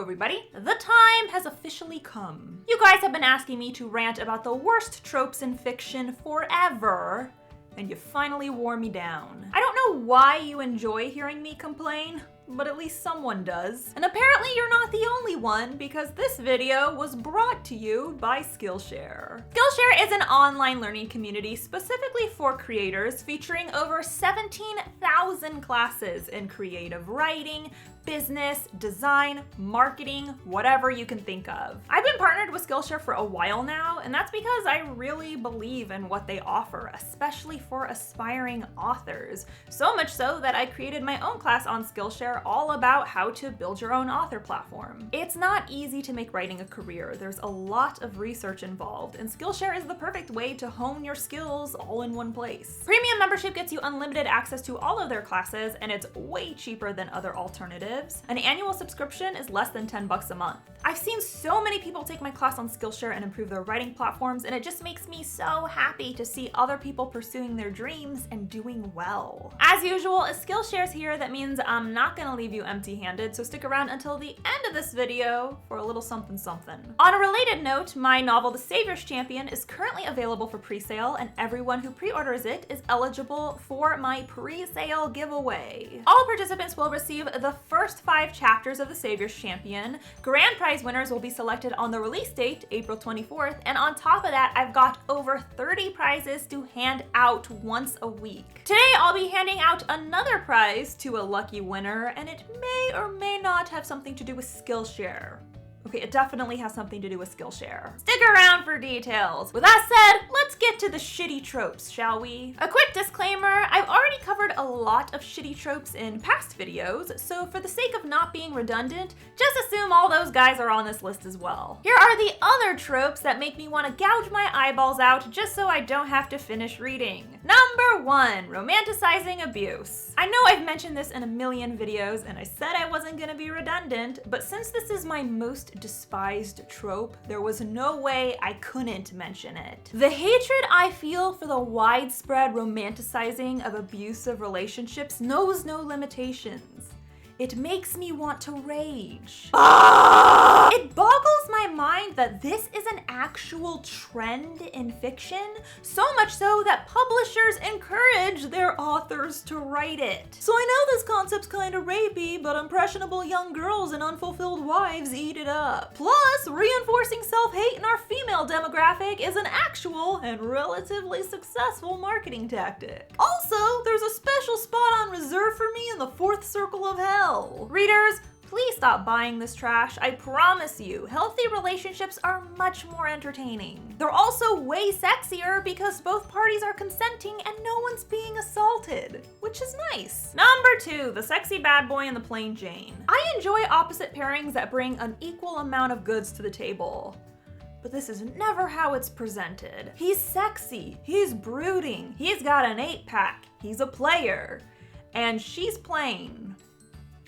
everybody, the time has officially come. You guys have been asking me to rant about the worst tropes in fiction forever, and you finally wore me down. I don't know why you enjoy hearing me complain, but at least someone does. And apparently you're not the only one, because this video was brought to you by Skillshare. Skillshare is an online learning community specifically for creators, featuring over 17,000 classes in creative writing, business, design, marketing, whatever you can think of. I've been partnered with Skillshare for a while now, and that's because I really believe in what they offer, especially for aspiring authors. So much so that I created my own class on Skillshare all about how to build your own author platform. It's not easy to make writing a career. There's a lot of research involved, and Skillshare is the perfect way to hone your skills all in one place. Premium membership gets you unlimited access to all of their classes, and it's way cheaper than other alternatives. An annual subscription is less than $10 a month. I've seen so many people take my class on Skillshare and improve their writing platforms, and it just makes me so happy to see other people pursuing their dreams and doing well. As usual, if Skillshare's here, that means I'm not gonna leave you empty-handed, so stick around until the end of this video for a little something something. On a related note, my novel The Savior's Champion is currently available for pre-sale, and everyone who pre-orders it is eligible for my pre-sale giveaway. All participants will receive the first 5 chapters of The Savior's Champion. Grand prize winners will be selected on the release date, April 24th, and on top of that, I've got over 30 prizes to hand out once a week. Today, I'll be handing out another prize to a lucky winner, and it may or may not have something to do with Skillshare. Okay, it definitely has something to do with Skillshare. Stick around for details. With that said, let's get to the shitty tropes, shall we? A quick disclaimer, I've already covered a lot of shitty tropes in past videos, so for the sake of not being redundant, just assume all those guys are on this list as well. Here are the other tropes that make me want to gouge my eyeballs out just so I don't have to finish reading. Number 1, romanticizing abuse. I know I've mentioned this in a million videos, and I said I wasn't gonna be redundant, but since this is my most despised trope, there was no way I couldn't mention it. The hatred I feel for the widespread romanticizing of abusive relationships knows no limitations. It makes me want to rage. It boggles my mind that this is an actual trend in fiction, so much so that publishers encourage their authors to write it. So I know this concept's kind of rapey, but impressionable young girls and unfulfilled wives eat it up. Plus, reinforcing self-hate in our female demographic is an actual and relatively successful marketing tactic. Also, there's a special spot on reserve for me in the 4th circle of hell. Readers, please stop buying this trash. I promise you, healthy relationships are much more entertaining. They're also way sexier because both parties are consenting and no one's being assaulted, which is nice. Number 2, the sexy bad boy and the plain Jane. I enjoy opposite pairings that bring an equal amount of goods to the table. But this is never how it's presented. He's sexy, he's brooding, he's got an 8-pack, he's a player, and she's plain.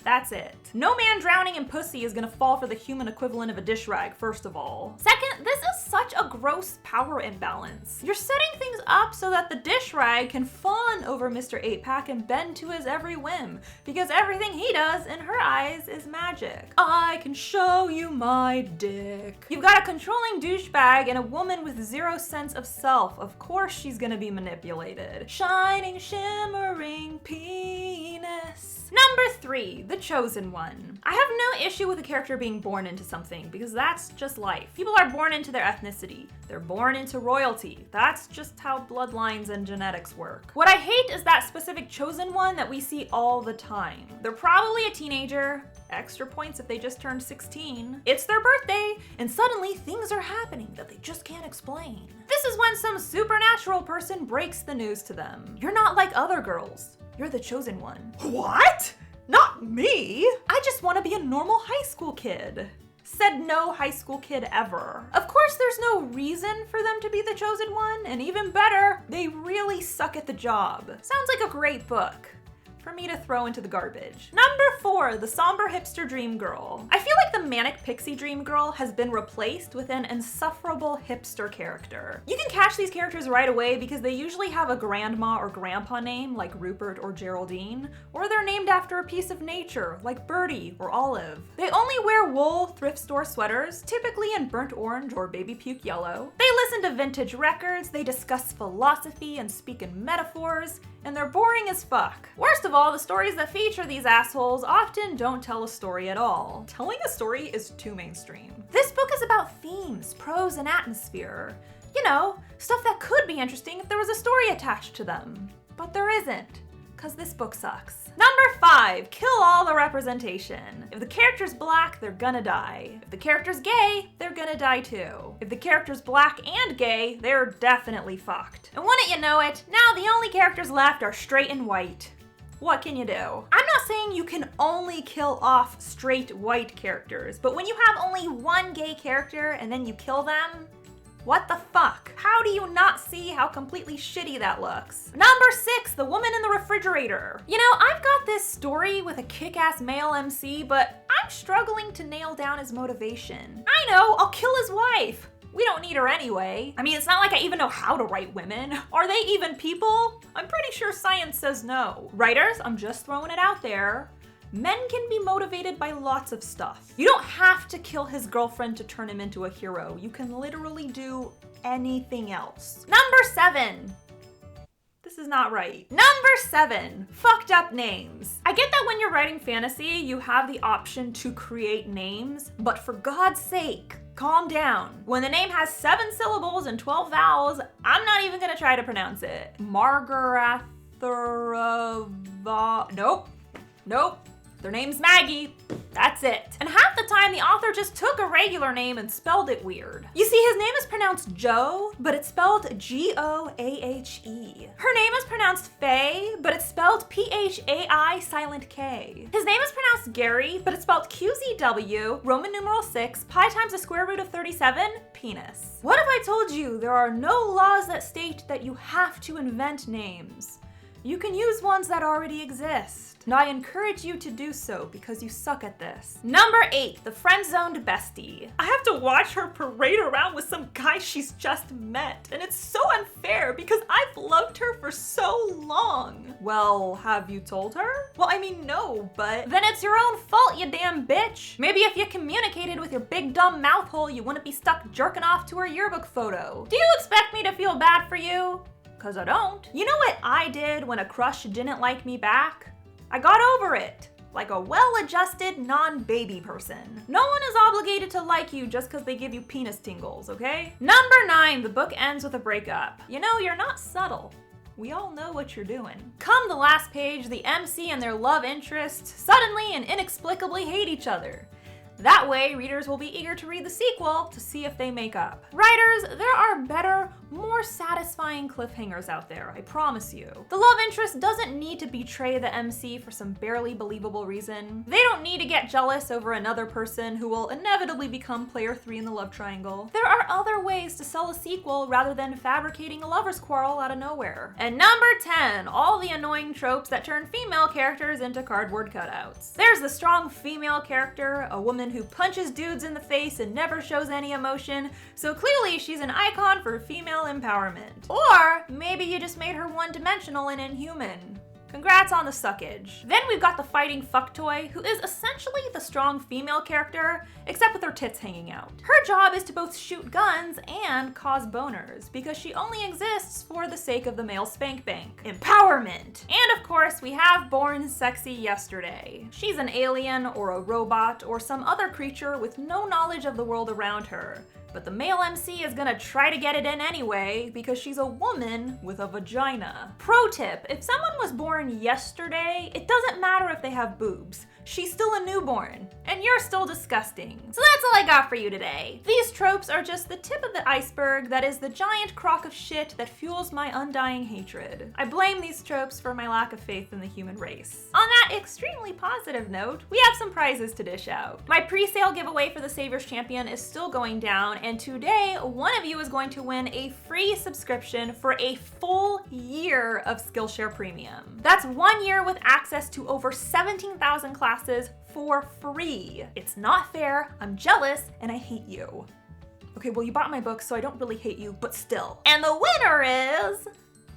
That's it. No man drowning in pussy is gonna fall for the human equivalent of a dish rag, first of all. Second, this is such a gross power imbalance. You're setting things up so that the dish rag can fawn over Mr. 8-pack and bend to his every whim, because everything he does in her eyes is magic. I can show you my dick. You've got a controlling douchebag and a woman with zero sense of self. Of course she's gonna be manipulated. Shining, shimmering penis. Number 3, the chosen one. I have no issue with a character being born into something, because that's just life. People are born into their ethnicity. They're born into royalty. That's just how bloodlines and genetics work. What I hate is that specific chosen one that we see all the time. They're probably a teenager, extra points if they just turned 16. It's their birthday, and suddenly things are happening that they just can't explain. This is when some supernatural person breaks the news to them. You're not like other girls. You're the chosen one. What? Not me! I just want to be a normal high school kid. Said no high school kid ever. Of course, there's no reason for them to be the chosen one, and even better, they really suck at the job. Sounds like a great book. for me to throw into the garbage. Number 4, the somber hipster dream girl. I feel like the manic pixie dream girl has been replaced with an insufferable hipster character. You can catch these characters right away because they usually have a grandma or grandpa name like Rupert or Geraldine, or they're named after a piece of nature like Birdie or Olive. They only wear wool thrift store sweaters, typically in burnt orange or baby puke yellow. They listen to vintage records, they discuss philosophy and speak in metaphors, and they're boring as fuck. Worst of all, the stories that feature these assholes often don't tell a story at all. Telling a story is too mainstream. This book is about themes, prose, and atmosphere. You know, stuff that could be interesting if there was a story attached to them. But there isn't, because this book sucks. Number 5, kill all the representation. If the character's black, they're gonna die. If the character's gay, they're gonna die too. If the character's black and gay, they're definitely fucked. And wouldn't you know it, now the only characters left are straight and white. What can you do? I'm not saying you can only kill off straight white characters, but when you have only one gay character and then you kill them, what the fuck? How do you not see how completely shitty that looks? Number 6, the woman in the refrigerator. You know, I've got this story with a kick-ass male MC, but I'm struggling to nail down his motivation. I know, I'll kill his wife. We don't need her anyway. I mean, it's not like I even know how to write women. Are they even people? I'm pretty sure science says no. Writers, I'm just throwing it out there. Men can be motivated by lots of stuff. You don't have to kill his girlfriend to turn him into a hero. You can literally do anything else. Number 7. This is not right. Number 7, fucked up names. I get that when you're writing fantasy, you have the option to create names, but for God's sake, calm down. When the name has 7 syllables and 12 vowels, I'm not even gonna try to pronounce it. Nope. Their name's Maggie. That's it. And half the time, the author just took a regular name and spelled it weird. You see, his name is pronounced Joe, but it's spelled G-O-A-H-E. Her name is pronounced Faye, but it's spelled P-H-A-I silent K. His name is pronounced Gary, but it's spelled Q-Z-W, Roman numeral 6, pi times the square root of 37, penis. What if I told you there are no laws that state that you have to invent names? You can use ones that already exist. And I encourage you to do so because you suck at this. Number 8, the Friendzoned Bestie. I have to watch her parade around with some guy she's just met, and it's so unfair because I've loved her for so long. Well, have you told her? Well, I mean, no, but then it's your own fault, you damn bitch. Maybe if you communicated with your big dumb mouth hole, you wouldn't be stuck jerking off to her yearbook photo. Do you expect me to feel bad for you? Because I don't. You know what I did when a crush didn't like me back? I got over it, like a well-adjusted, non-baby person. No one is obligated to like you just because they give you penis tingles, okay? Number 9, the book ends with a breakup. You know, you're not subtle. We all know what you're doing. Come the last page, the MC and their love interest suddenly and inexplicably hate each other. That way, readers will be eager to read the sequel to see if they make up. Writers, there are better, more satisfying cliffhangers out there, I promise you. The love interest doesn't need to betray the MC for some barely believable reason. They don't need to get jealous over another person who will inevitably become player 3 in the love triangle. There are other ways to sell a sequel rather than fabricating a lover's quarrel out of nowhere. And number 10, all the annoying tropes that turn female characters into cardboard cutouts. There's the strong female character, a woman who punches dudes in the face and never shows any emotion, so clearly she's an icon for female empowerment. Or maybe you just made her one-dimensional and inhuman. Congrats on the suckage. Then we've got the fighting fucktoy, who is essentially the strong female character, except with her tits hanging out. Her job is to both shoot guns and cause boners, because she only exists for the sake of the male spank bank. Empowerment! And of course, we have Born Sexy Yesterday. She's an alien, or a robot, or some other creature with no knowledge of the world around her. But the male MC is gonna try to get it in anyway because she's a woman with a vagina. Pro tip, if someone was born yesterday, it doesn't matter if they have boobs. she's still a newborn, and you're still disgusting. So that's all I got for you today. These tropes are just the tip of the iceberg that is the giant crock of shit that fuels my undying hatred. I blame these tropes for my lack of faith in the human race. On that extremely positive note, we have some prizes to dish out. My pre-sale giveaway for the Savior's Champion is still going down, and today, one of you is going to win a free subscription for a full year of Skillshare Premium. That's 1 year with access to over 17,000 classes for free. It's not fair, I'm jealous, and I hate you. Okay, well, you bought my book, so I don't really hate you, but still. And the winner is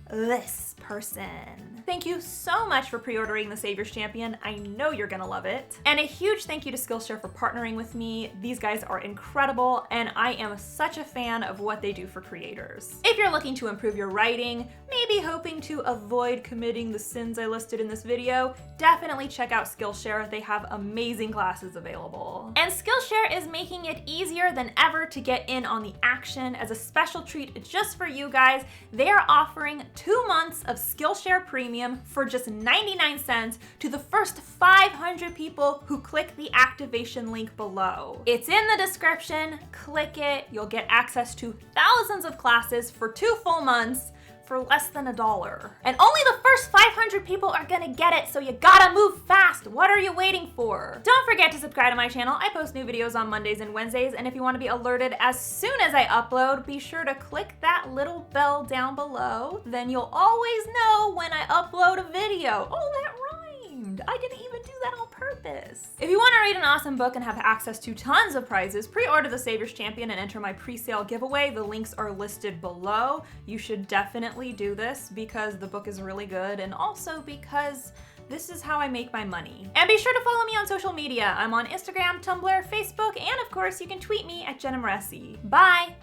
this person. Thank you so much for pre-ordering the Savior's Champion. I know you're gonna love it. And a huge thank you to Skillshare for partnering with me. These guys are incredible, and I am such a fan of what they do for creators. If you're looking to improve your writing, maybe hoping to avoid committing the sins I listed in this video, definitely check out Skillshare. They have amazing classes available. And Skillshare is making it easier than ever to get in on the action. As a special treat just for you guys, they are offering 2 months of Skillshare Premium for just 99 cents to the first 500 people who click the activation link below. It's in the description, click it, you'll get access to thousands of classes for 2 full months for less than $1. And only the first 500 people are gonna get it, so you gotta move fast. What are you waiting for? Don't forget to subscribe to my channel. I post new videos on Mondays and Wednesdays, and if you wanna be alerted as soon as I upload, be sure to click that little bell down below. Then you'll always know when I upload a video. Oh, that rhymed. I didn't even do that on purpose. If you want to read an awesome book and have access to tons of prizes, pre-order the Savior's Champion and enter my pre-sale giveaway. The links are listed below. You should definitely do this because the book is really good, and also because this is how I make my money. And be sure to follow me on social media. I'm on Instagram, Tumblr, Facebook, and of course you can tweet me at Jenna Moreci. Bye!